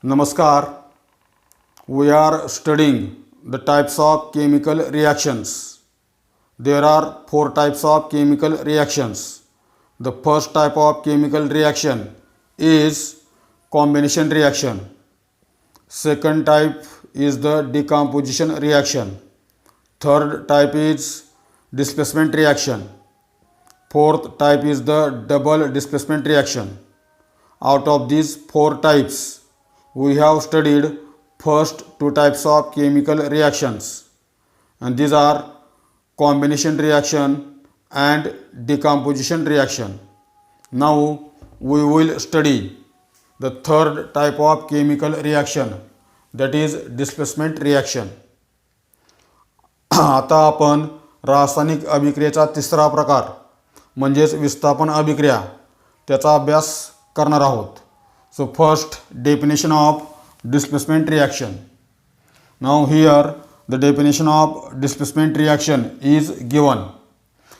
Namaskar. We are studying the types of chemical reactions. There are four types of chemical reactions. The first type of chemical reaction is combination reaction. Second type is the decomposition reaction. Third type is displacement reaction. Fourth type is the double displacement reaction. Out of these four types, we have studied first two types of chemical reactions, and these are combination reaction and decomposition reaction. Now we will study the third type of chemical reaction, that is displacement reaction. आता आपण रासायनिक अभिक्रियेचा तिसरा प्रकार म्हणजेच विस्थापन अभिक्रिया त्याचा अभ्यास करणार आहोत. So first, definition of displacement reaction. Now here the definition of displacement reaction is given.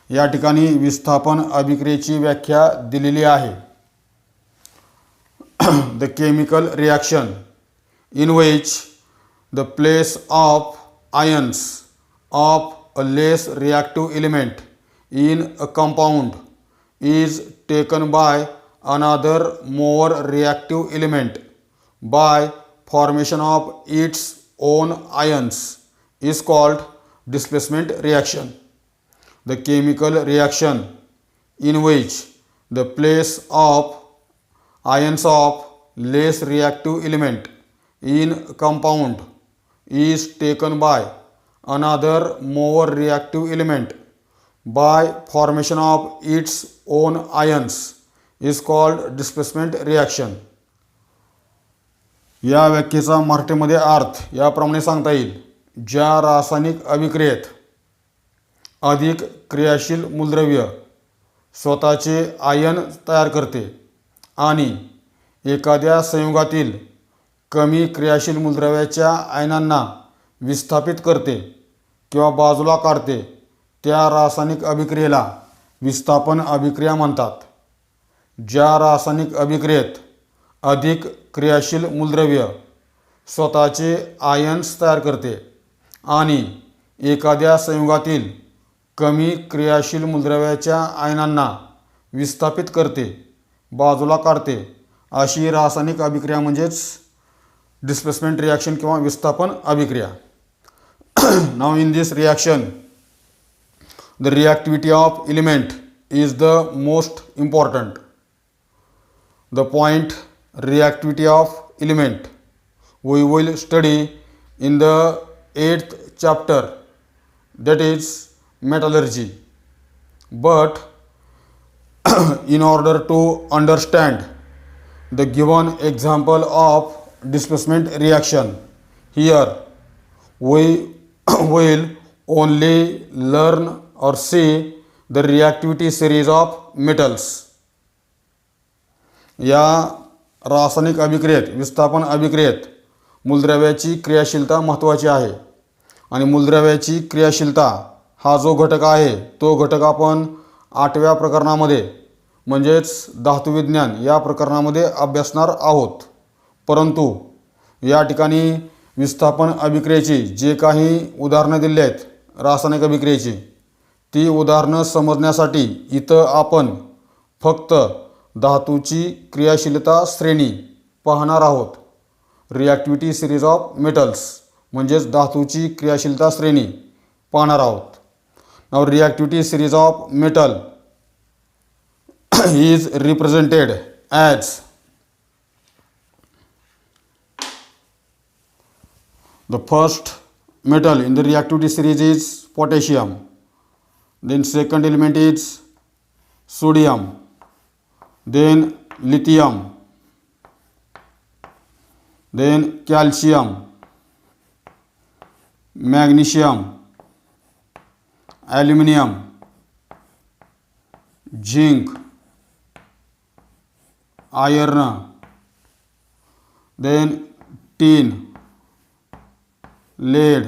या ठिकाणी विस्थापन अभिक्रियेची व्याख्या दिलेली आहे. The chemical reaction in which the place of ions of a less reactive element in a compound is taken by another more reactive element by formation of its own ions is called displacement reaction. The chemical reaction in which the place of ions of less reactive element in a compound is taken by another more reactive element by formation of its own ions is called displacement reaction. या व्याख्येचा मराठीमध्ये अर्थ याप्रमाणे सांगता येईल. ज्या रासायनिक अभिक्रियेत अधिक क्रियाशील मूलद्रव्य स्वतःचे आयन तयार करते आणि एखाद्या संयुगातील कमी क्रियाशील मूलद्रव्याच्या आयनांना विस्थापित करते किंवा बाजूला काढते, त्या रासायनिक अभिक्रियेला विस्थापन अभिक्रिया म्हणतात. ज्या रासायनिक अभिक्रियेत अधिक क्रियाशील मूलद्रव्य स्वतःचे आयन्स तयार करते आणि एखाद्या संयुगातील कमी क्रियाशील मूलद्रव्याच्या आयनांना विस्थापित करते, बाजूला काढते, अशी रासायनिक अभिक्रिया म्हणजेच डिस्प्लेसमेंट रिॲक्शन किंवा विस्थापन अभिक्रिया. Now in this reaction, the reactivity of element is the most important. The point reactivity of element we will study in the 8th chapter, that is metallurgy. But in order to understand the given example of displacement reaction, here we will only learn or see the reactivity series of metals. या रासायनिक अभिक्रियेत विस्थापन अभिक्रियेत मूलद्रव्याची क्रियाशीलता महत्त्वाची आहे आणि मूलद्रव्याची क्रियाशीलता हा जो घटक आहे तो घटक आपण 8व्या प्रकरणामध्ये म्हणजेच धातुविज्ञान या प्रकरणामध्ये अभ्यासणार आहोत. परंतु या ठिकाणी विस्थापन अभिक्रियेची जे काही उदाहरणं दिली आहेत रासायनिक अभिक्रियेची, ती उदाहरणं समजण्यासाठी इथं आपण फक्त धातूची क्रियाशीलता श्रेणी पाहणार आहोत. रिॲक्टिव्हिटी सिरीज ऑफ मेटल्स म्हणजेच धातूची क्रियाशीलता श्रेणी पाहणार आहोत. Now reactivity series of metal is represented as the first metal in the reactivity series is potassium, then second element is sodium, then lithium, then calcium, magnesium, aluminium, zinc, iron, then tin, lead,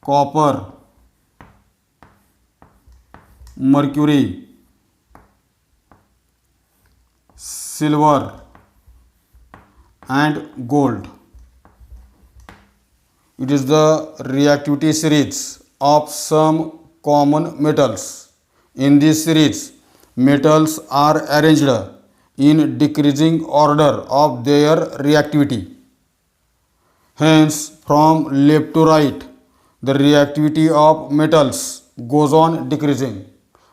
copper, mercury, silver, and gold. It is the reactivity series of some common metals. In this series, metals are arranged in decreasing order of their reactivity. Hence, from left to right, the reactivity of metals goes on decreasing,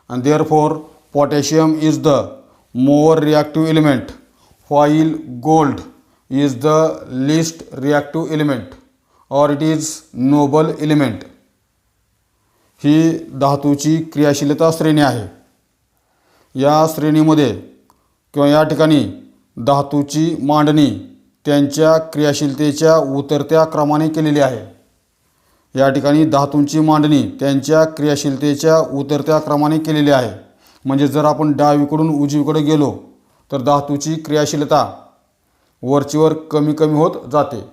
and therefore potassium is the more reactive element, while gold is the least reactive element, or it is noble element. ही धातूची क्रियाशीलता श्रेणी आहे. या श्रेणीमध्ये किंवा या ठिकाणी धातूची मांडणी त्यांच्या क्रियाशीलतेच्या उतरत्या क्रमाने केलेली आहे. या ठिकाणी धातूंची मांडणी त्यांच्या क्रियाशीलतेच्या उतरत्या क्रमाने केलेली आहे. म्हणजे जर आपण डावीकडून उजवीकडे गेलो तर धातूची क्रियाशीलता वरचीवर कमी कमी होत जाते.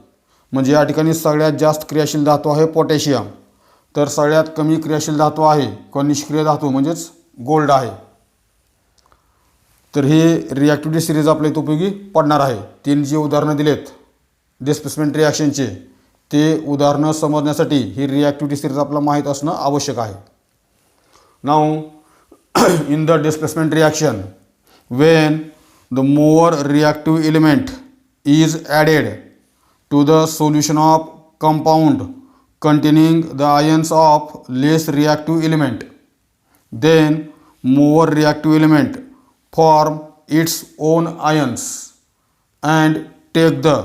म्हणजे या ठिकाणी सगळ्यात जास्त क्रियाशील धातू आहे पोटॅशियम, तर सगळ्यात कमी क्रियाशील धातू आहे किंवा निष्क्रिय धातू म्हणजेच गोल्ड आहे. तर हे रिॲक्टिव्हिटी सिरीज आपल्या इथे उपयोगी पडणार आहे. तीन जी उदाहरणं दिलेत डिस्प्लेसमेंट रिॲक्शनचे, ते उदाहरणं समजण्यासाठी ही रिॲक्टिव्हिटी सिरीज आपल्याला माहीत असणं आवश्यक आहे. नाऊ in the displacement reaction, when the more reactive element is added to the solution of compound containing the ions of less reactive element, then more reactive element form its own ions and take the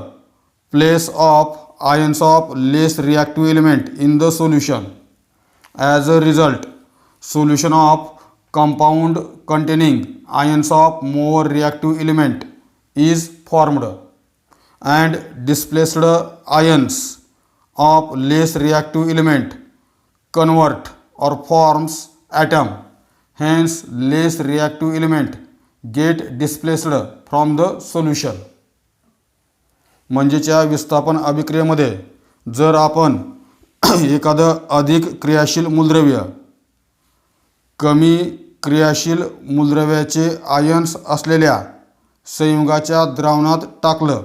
place of ions of less reactive element in the solution. As a result, solution of compound containing ions of more reactive element is formed, and displaced ions of less reactive element convert or forms atom. Hence, less reactive element get displaced from the solution. म्हणजेच्या विस्थापन अभिक्रियेमध्ये जर आपण एखादं अधिक क्रियाशील मूलद्रव्य कमी क्रियाशील मूलद्रव्याचे ions असलेल्या संयुगाच्या द्रावणात टाकलं,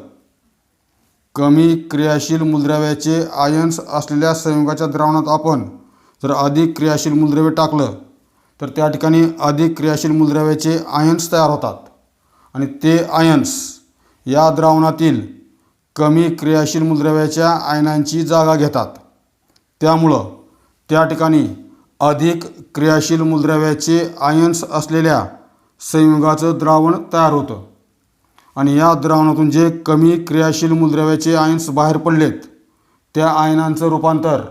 कमी क्रियाशील मूलद्रव्याचे आयन्स असलेल्या संयुगाच्या द्रावणात आपण जर अधिक क्रियाशील मूलद्रव्य टाकलं तर त्या ठिकाणी अधिक क्रियाशील मूलद्रव्याचे आयन्स तयार होतात आणि ते आयन्स या द्रावणातील कमी क्रियाशील मूलद्रव्याच्या आयनांची जागा घेतात. त्यामुळं त्या ठिकाणी अधिक क्रियाशील मूलद्रव्याचे आयन्स असलेल्या संयुगाचं द्रावण तयार होतं आणि या द्रावणातून जे कमी क्रियाशील मूलद्रव्याचे आयन्स बाहेर पडलेत त्या आयनांचं रूपांतर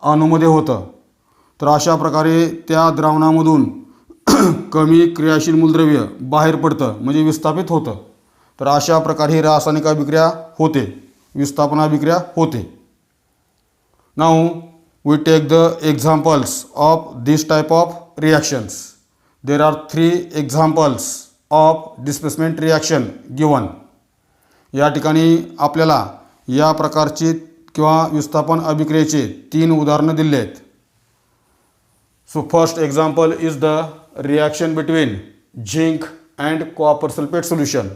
अणूमध्ये होतं. तर अशा प्रकारे त्या द्रावणामधून कमी क्रियाशील मूलद्रव्य बाहेर पडतं म्हणजे विस्थापित होतं. तर अशा प्रकारे ही रासायनिक अभिक्रिया होते, विस्थापन अभिक्रिया होते. नाऊ we take the examples of this type of reactions. There are 3 examples of displacement reaction given. या ठिकाणी आपल्याला या प्रकारची किंवा विस्थापन अभिक्रियेचे 3 उदाहरणं दिले आहेत. So first example is the reaction between zinc and copper sulfate solution.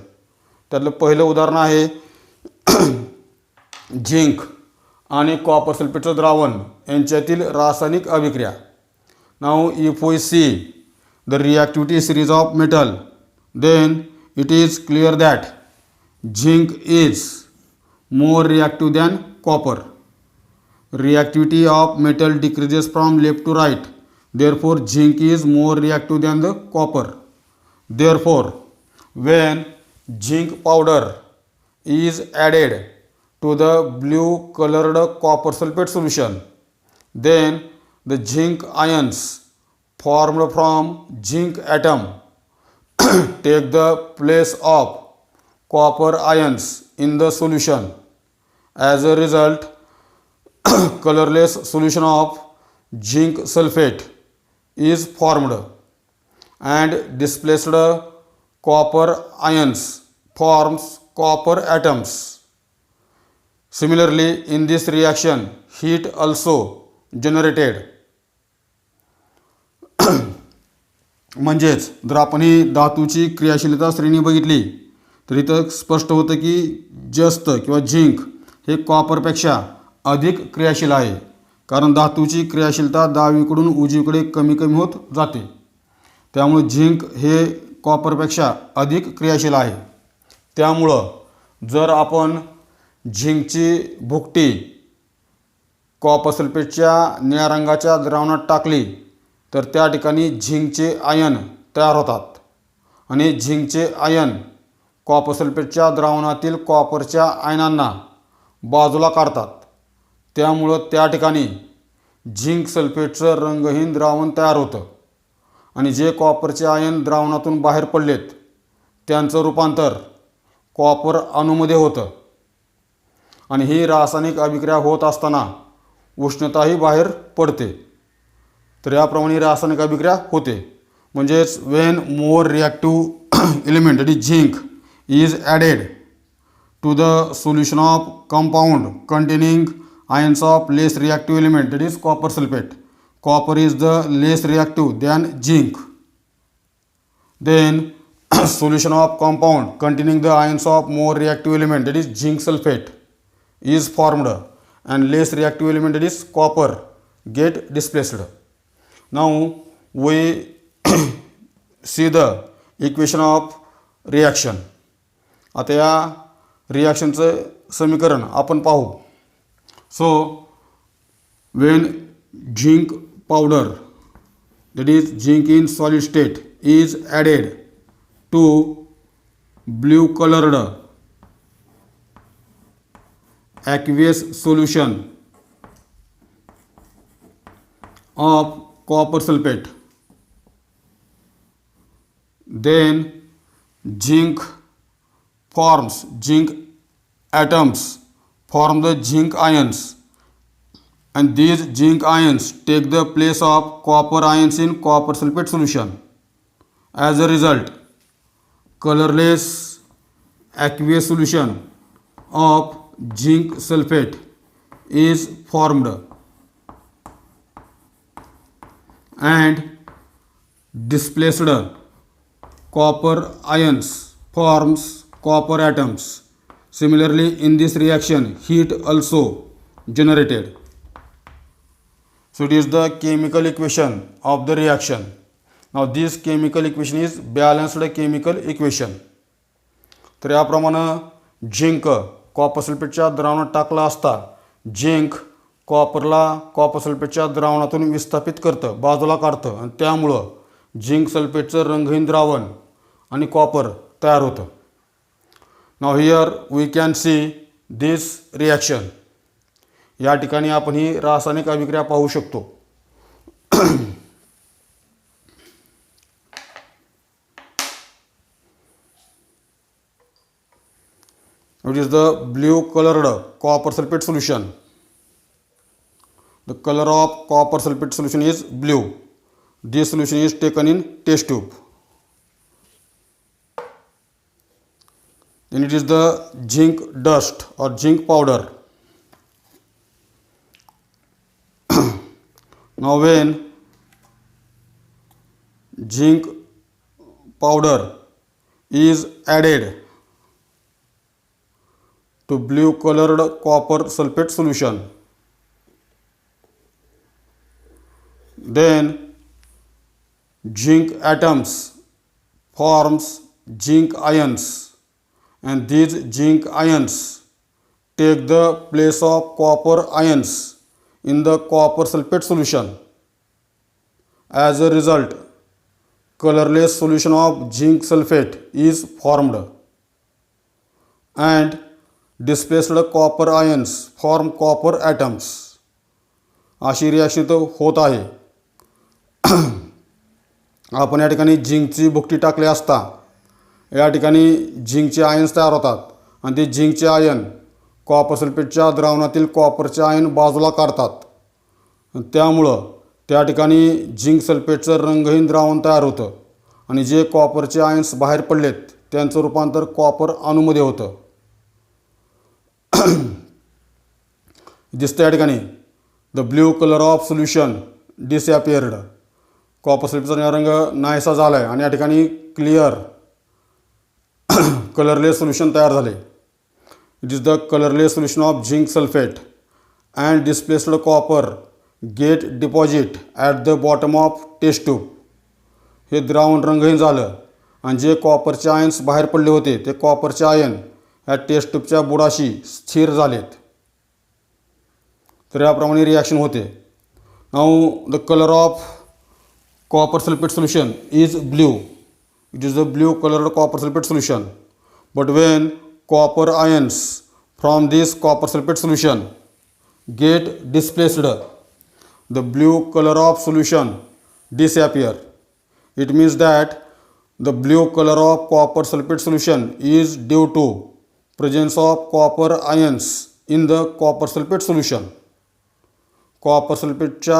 त्यातलं पहिलं उदाहरण आहे झिंक आणि कॉपर सल्फेटचं द्रावण यांच्यातील रासायनिक अभिक्रिया. Now if we see the reactivity series of metal, then it is clear that zinc is more reactive than copper. Reactivity of metal decreases from left to right, therefore zinc is more reactive than the copper. Therefore when zinc powder is added to the blue colored copper sulfate solution, then the zinc ions formed from zinc atom take the place of copper ions in the solution. As a result, colorless solution of zinc sulfate is formed and displaced copper ions forms copper atoms. Similarly, in this reaction, heat also generated. म्हणजेच जर आपण ही धातूची क्रियाशीलता श्रेणी बघितली तर इथं स्पष्ट होतं की जस्त किंवा झिंक हे कॉपरपेक्षा अधिक क्रियाशील आहे, कारण धातूची क्रियाशीलता डावीकडून उजवीकडे कमी कमी होत जाते. त्यामुळे झिंक हे कॉपरपेक्षा अधिक क्रियाशील आहे. त्यामुळं जर आपण झिंकची भुकटी कॉपर सल्फेटच्या निळ्या रंगाच्या द्रावणात टाकली तर त्या ठिकाणी झिंकचे आयन तयार होतात आणि झिंकचे आयन कॉपर सल्फेटच्या द्रावणातील कॉपरच्या आयनांना बाजूला काढतात. त्यामुळं त्या ठिकाणी झिंक सल्फेटचं रंगहीन द्रावण तयार होतं आणि जे कॉपरचे आयन द्रावणातून बाहेर पडलेत त्यांचं रूपांतर कॉपर अणूमध्ये होतं आणि ही रासायनिक अभिक्रिया होत असताना उष्णताही बाहेर पडते. तर याप्रमाणे रासायनिक अभिक्रिया होते. म्हणजेच when more reactive element that is zinc is added to the solution of compound containing ions of less reactive element, that is copper sulfate. Copper is the less reactive than zinc. Then solution of compound containing the ions of more reactive element, that is zinc sulfate, is formed and less reactive element, that is copper, get displaced. Now we see the equation of reaction. आता या रिॲक्शनचं समीकरण आपण पाहू. So when zinc powder that is zinc in solid state is added to blue coloured aqueous solution of copper sulfate, then zinc atoms form the zinc ions, and these zinc ions take the place of copper ions in copper sulfate solution. As a result, colorless aqueous solution of zinc sulfate is formed and displaced copper ions forms copper atoms. Similarly, in this reaction, heat also generated. So it is the chemical equation of the reaction. Now this chemical equation is balanced chemical equation. तर याप्रमाणे zinc copper सल्फेटच्या द्रावणात टाकला असता zinc कॉपरला copper सल्फेटच्या द्रावणातून विस्थापित करतं, बाजूला काढतं आणि त्यामुळं zinc सल्फेटचं रंगहीन द्रावण आणि कॉपर तयार होतं. Now here we can see this reaction. या ठिकाणी आपण ही रासायनिक अभिक्रिया पाहू शकतो. It is the blue colored copper sulfate solution. The color of copper sulfate solution is blue. This solution is taken in test tube. Then it is the zinc dust or zinc powder. Now when zinc powder is added to blue colored copper sulfate solution, then zinc atoms forms zinc ions, and these zinc ions take the place of copper ions in the copper sulfate solution. As a result, colorless solution of zinc sulfate is formed and displaced copper ions form copper atoms. अशी reaction तर होत आहे. आपण या ठिकाणी झिंकची भुकटी टाकली असता या ठिकाणी झिंकचे आयन्स तयार होतात आणि ते झिंकचे आयन कॉपर सल्फेटच्या द्रावणातील कॉपरचे आयन बाजूला काढतात. त्यामुळं त्या ठिकाणी झिंक सल्फेटचं रंगहीन द्रावण तयार होतं आणि जे कॉपरचे आयन्स बाहेर पडलेत त्यांचं रूपांतर कॉपर अणूमध्ये होतं. दिसतं या ठिकाणी the blue colour of solution disappeared. Copper सल्फेटचा रंग नाहीसा झाला आहे आणि या ठिकाणी क्लिअर कलरलेस सोल्युशन तयार झाले. It is the colourless solution of zinc sulphate and displaced copper get deposit at the bottom of test tube. हे द्रावण रंगहीन झालं आणि जे कॉपरचे आयन्स बाहेर पडले होते ते कॉपरचे आयन ह्या टेस्ट ट्यूबच्या बुडाशी स्थिर झालेत. तर याप्रमाणे रिॲक्शन होते. Now the colour of copper sulfate solution is blue. It is a blue colored copper sulfate solution. But when copper ions from this copper sulfate solution get displaced, the blue color of solution disappear. It means that the blue color of copper sulfate solution is due to presence of copper ions in the copper sulfate solution. Copper सल्फेटच्या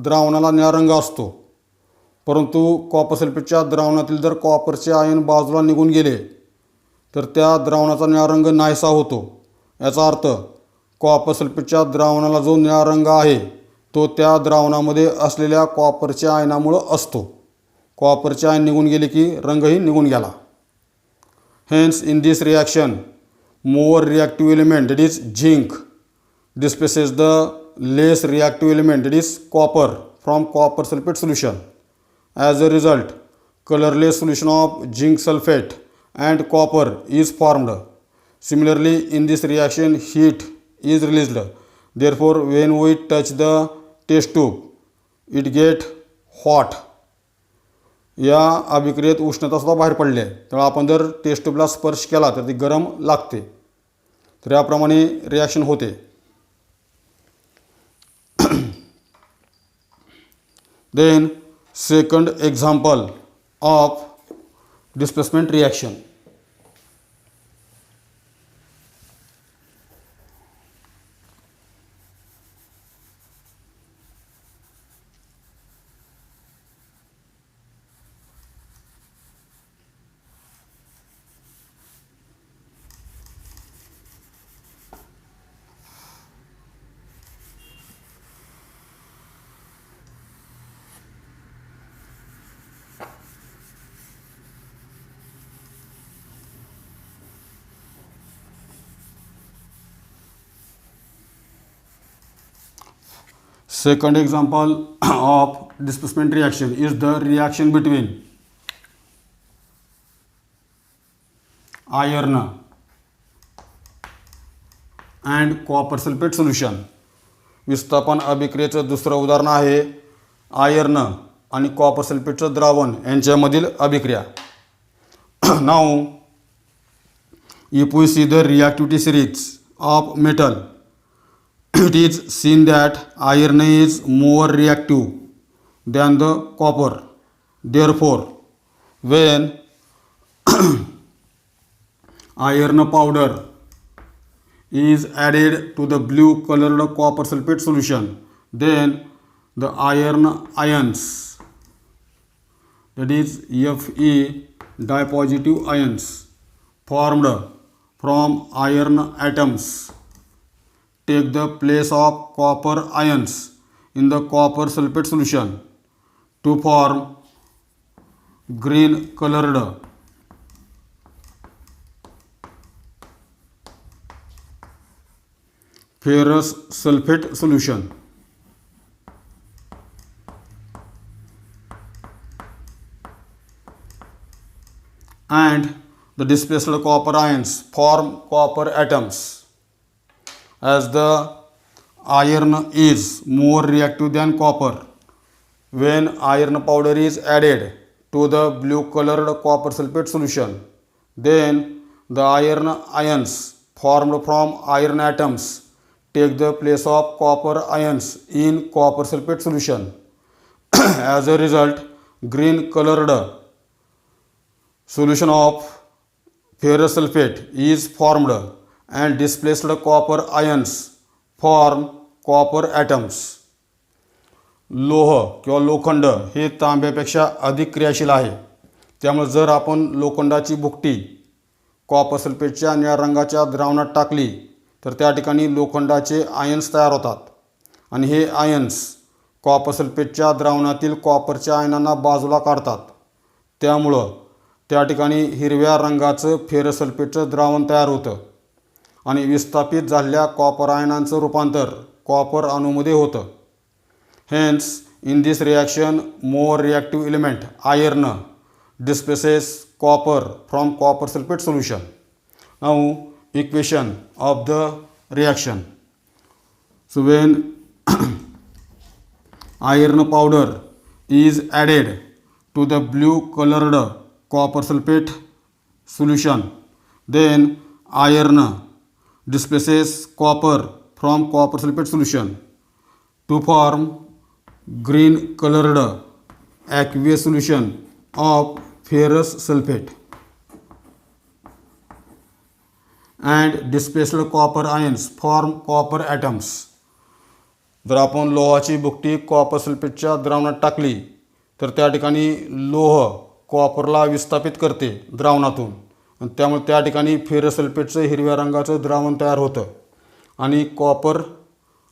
द्रावणाला निळा रंग असतो, परंतु copper सल्फेटच्या द्रावणातील जर कॉपरचे ion बाजूला निघून गेले तर त्या द्रावणाचा निळा रंग नाहीसा होतो. याचा अर्थ कॉपर सल्फेटच्या द्रावणाला जो निळा रंग आहे तो त्या द्रावणामध्ये असलेल्या कॉपरच्या आयनामुळं असतो. कॉपरचे आयन निघून गेले की रंगही निघून गेला. Hence in this reaction more reactive element that is zinc displaces the less reactive element that is copper from copper sulfate solution. As a result, colorless solution of zinc sulfate and copper is formed. Similarly, in this reaction heat is released. Therefore, when we touch the test tube, it get hot. या अभिक्रियेत उष्णता सुद्धा बाहेर पडली आहे, त्यामुळे आपण जर test ट्यूबला स्पर्श केला तर ती गरम लागते. तर याप्रमाणे रिॲक्शन होते. Then second example of displacement reaction. Second example of displacement reaction is the reaction between iron and copper sulfate solution. विस्थापन अभिक्रियेचं दुसरं उदाहरण आहे आयर्न आणि कॉपर सल्फेटचं द्रावण यांच्यामधील अभिक्रिया. Now if we see the reactivity series of metal, it is seen that iron is more reactive than the copper. Therefore, when iron powder is added to the blue colored copper sulfate solution, then the iron ions, that is Fe dipositive ions formed from iron atoms take the place of copper ions in the copper sulfate solution to form green colored ferrous sulfate solution. And the displaced copper ions form copper atoms. As the iron is more reactive than copper, when iron powder is added to the blue colored copper sulfate solution, then the iron ions formed from iron atoms take the place of copper ions in copper sulfate solution. As a result, green colored solution of ferrous sulfate is formed and displaced copper ions form copper atoms. लोह किंवा लोखंड हे तांब्यापेक्षा अधिक क्रियाशील आहे, त्यामुळे जर आपण लोखंडाची भुकटी कॉपर सल्फेटच्या निळ्या रंगाच्या द्रावणात टाकली तर त्या ठिकाणी लोखंडाचे आयन्स तयार होतात आणि हे आयन्स कॉपर सल्फेटच्या द्रावणातील कॉपरच्या आयनांना बाजूला काढतात. त्यामुळं त्या ठिकाणी हिरव्या रंगाचं फेरस सल्फेटचं द्रावण तयार होतं आणि विस्थापित झालेल्या कॉपर आयनांचं रूपांतर कॉपर अणूमध्ये होतं. Hence in this reaction more reactive element iron displaces copper from copper sulfate solution. Now equation of the reaction. So when iron powder is added to the blue colored copper sulfate solution, then iron displaces copper from copper sulfate solution to form green colored aqueous solution of ferrous sulfate, and displaced copper ions form copper atoms. जर आपण लोहाची भुकटी copper सल्फेटच्या द्रावणात टाकली तर त्या ठिकाणी लोह कॉपरला विस्थापित करते द्रावणातून आणि त्यामुळे त्या ठिकाणी फेरस सल्फेटचं हिरव्या रंगाचं द्रावण तयार होतं आणि कॉपर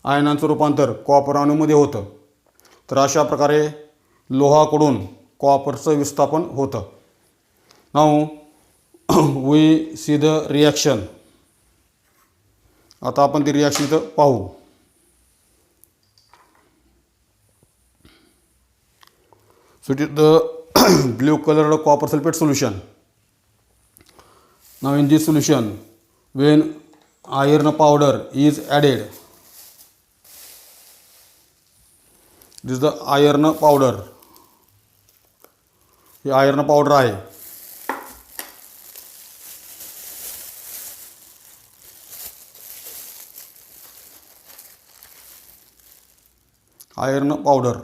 आयनांचं रूपांतर कॉपर अणूमध्ये होतं. तर अशा प्रकारे लोहाकडून कॉपरचं विस्थापन होतं. Now we see the reaction. आता आपण ती रिॲक्शन इथं पाहू. So it is the blue colored copper sulfate solution. Now in this solution, when iron powder is added, this is the iron powder. हे iron powder आहे. iron powder.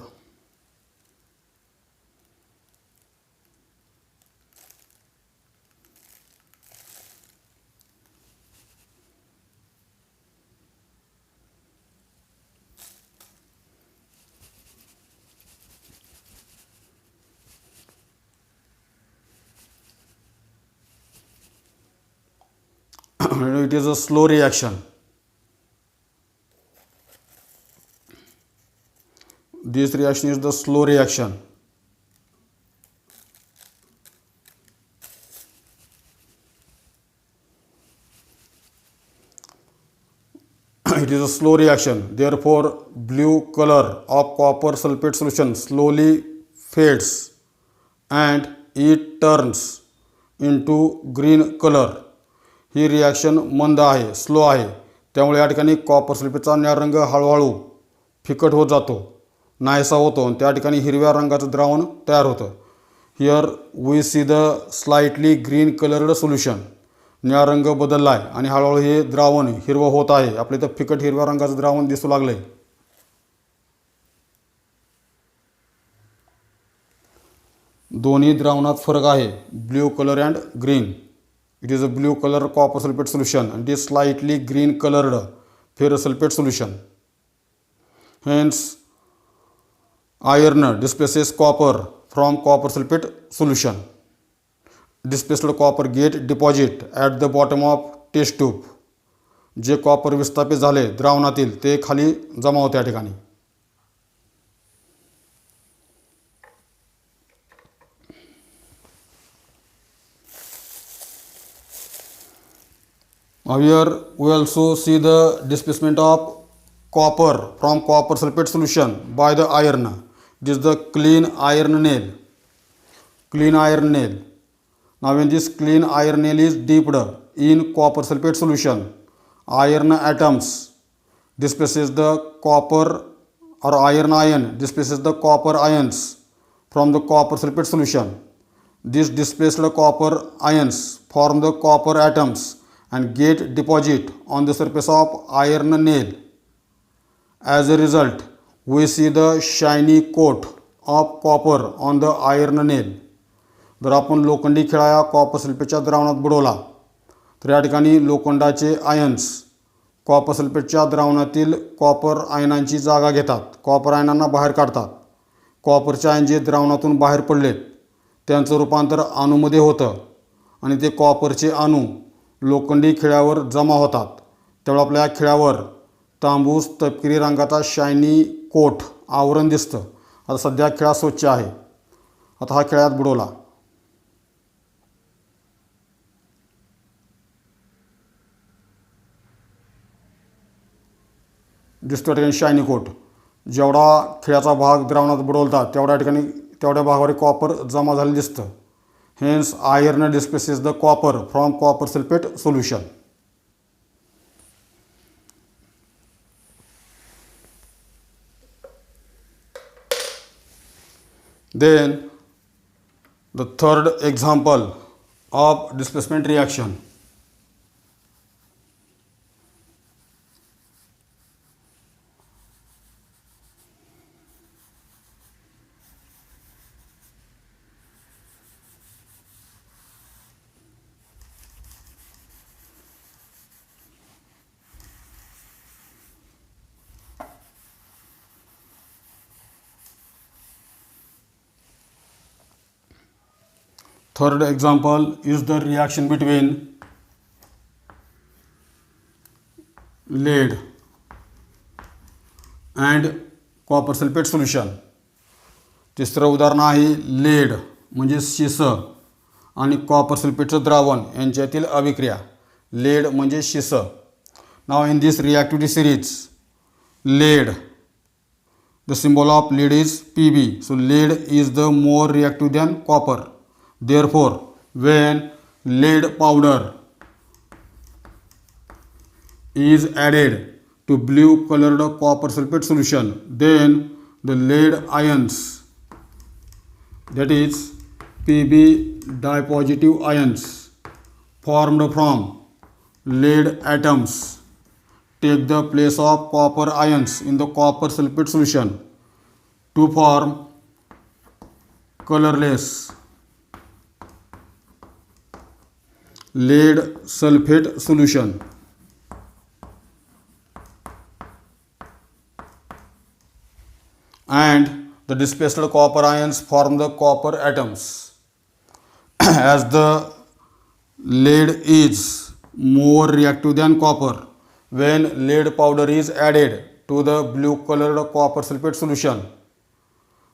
It is a slow reaction. This reaction is the slow reaction. It is a slow reaction. Therefore, blue color of copper sulfate solution slowly fades and it turns into green color. He reaction मंद आहे, slow आहे. त्यामुळे या ठिकाणी copper सल्फेटचा निळा रंग हळूहळू फिकट होत जातो, नाहीसा होतो आणि त्या ठिकाणी हिरव्या रंगाचं द्रावण तयार होतं. Here we see the slightly green coloured solution. निळा रंग बदलला आहे आणि हळूहळू हे द्रावण हिरवं होत आहे. आपल्या इथं फिकट हिरव्या रंगाचं द्रावण दिसू लागलं आहे. दोन्ही द्रावणात फरक आहे, blue colour and green. It is a blue color copper sulfate solution and it is slightly green colored ferrous sulfate solution. Hence, iron displaces copper from copper sulfate solution. Displaced copper get deposit at the bottom of test tube. J copper विस्थापित झाले द्रावणातील ते खाली जमा होते या ठिकाणी. Here we also see the displacement of copper from copper sulfate solution by the iron. It is the clean iron nail. Clean iron nail. Now when this clean iron nail is dipped in copper sulfate solution, iron atoms displaces the copper or iron displaces the copper ions from the copper sulfate solution. These displaced copper ions form the copper atoms and get deposit on the surface of iron nail. As a result, we see the shiny coat of copper on the iron nail. जर आपण लोखंडी खिळा या copper सल्फेटच्या द्रावणात बुडवला तर या ठिकाणी लोखंडाचे ions copper सल्फेटच्या द्रावणातील copper आयनांची जागा घेतात, कॉपर आयनांना बाहेर काढतात. कॉपरचे आयन जे द्रावणातून बाहेर पडलेत त्यांचं रूपांतर अणूमध्ये होतं आणि ते कॉपरचे अणू लोखंडी खिळ्यावर जमा होतात. त्यामुळे आपल्या खिळ्यावर तांबूस तपकिरी रंगाचा शायनी कोट आवरण दिसतं. आता सध्या खिळा स्वच्छ आहे. आता हा खिळ्यात बुडवला. दिसतो ठिकाणी शायनी कोट. जेवढा खिळ्याचा भाग द्रावणात बुडवतात तेवढ्या भागावर कॉपर जमा झालेलं दिसतं. Hence iron displaces the copper from copper sulphate solution. Then the third example of displacement reaction. Third example is the reaction between lead and copper sulfate solution. तिसरं उदाहरण आहे लेड म्हणजे शिसं आणि कॉपर सल्फेटचं द्रावण यांच्यातील अभिक्रिया. लेड म्हणजे शिसं. नाव in this reactivity series lead, the symbol of lead is Pb. So lead is the more reactive than copper. Therefore, when lead powder is added to blue colored copper sulfate solution, then the lead ions, that is Pb dipositive ions formed from lead atoms, take the place of copper ions in the copper sulfate solution to form colorless lead sulfate solution. And the displaced copper ions form the copper atoms. As the lead is more reactive than copper, when lead powder is added to the blue colored copper sulfate solution,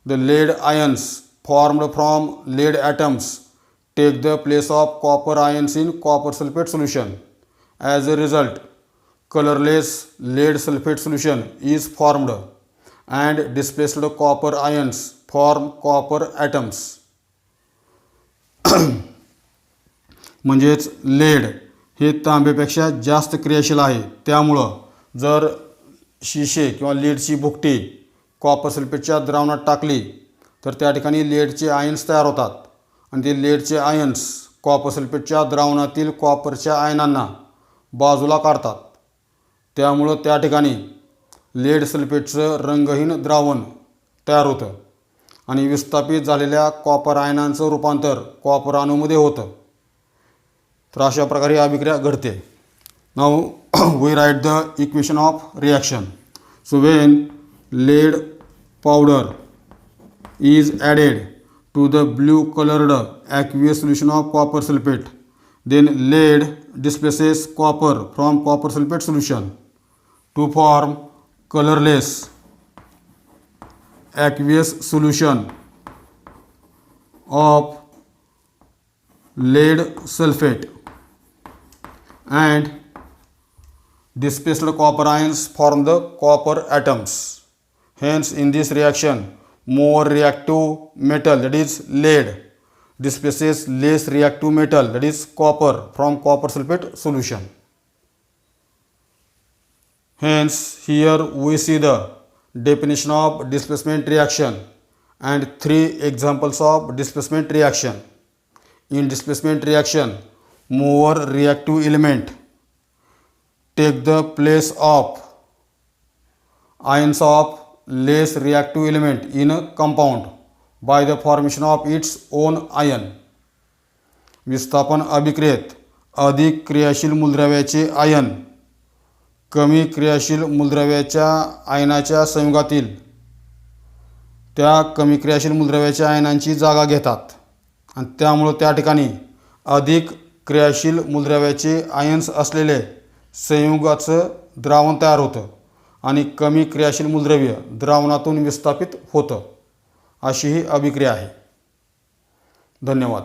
the lead ions formed from lead atoms take the place of copper ions in copper sulfate solution. As a result, colorless lead sulfate solution is formed and displaced copper ions form copper atoms. म्हणजेच lead हे तांब्यापेक्षा जास्त क्रियाशील आहे. त्यामुळं जर शिशे किंवा लेडची भुकटी copper सल्फेटच्या द्रावणात टाकली तर त्या ठिकाणी लेडचे आयन्स तयार होतात आणि ते लेडचे आयन्स कॉपर सल्फेटच्या द्रावणातील कॉपरच्या आयनांना बाजूला काढतात. त्यामुळं त्या ठिकाणी लेड सल्फेटचं रंगहीन द्रावण तयार होतं आणि विस्थापित झालेल्या कॉपर आयनांचं रूपांतर कॉपर अणूमध्ये होतं. तर अशा प्रकारे अभिक्रिया घडते. Now we write the equation of reaction. So when lead powder is added to the blue colored aqueous solution of copper sulfate, then lead displaces copper from copper sulfate solution to form colorless aqueous solution of lead sulfate, and displaced copper ions form the copper atoms. Hence, in this reaction, more reactive metal, that is lead, displaces less reactive metal, that is copper, from copper sulfate solution. Hence, here we see the definition of displacement reaction and 3 examples of displacement reaction. In displacement reaction, more reactive element take the place of ions of less reactive element in a compound by the formation of its own ion. विस्थापन अभिक्रियेत अधिक क्रियाशील मूलद्रव्याचे ion कमी क्रियाशील मूलद्रव्याच्या आयनाच्या संयुगातील त्या कमी क्रियाशील मूलद्रव्याच्या आयनांची जागा घेतात आणि त्यामुळे त्या ठिकाणी अधिक क्रियाशील मूलद्रव्याचे आयन्स असलेले संयुगाचं द्रावण तयार होतं आणि कमी क्रियाशील मूलद्रव्य द्रावणातून विस्थापित होतं. अशी ही अभिक्रिया आहे. धन्यवाद.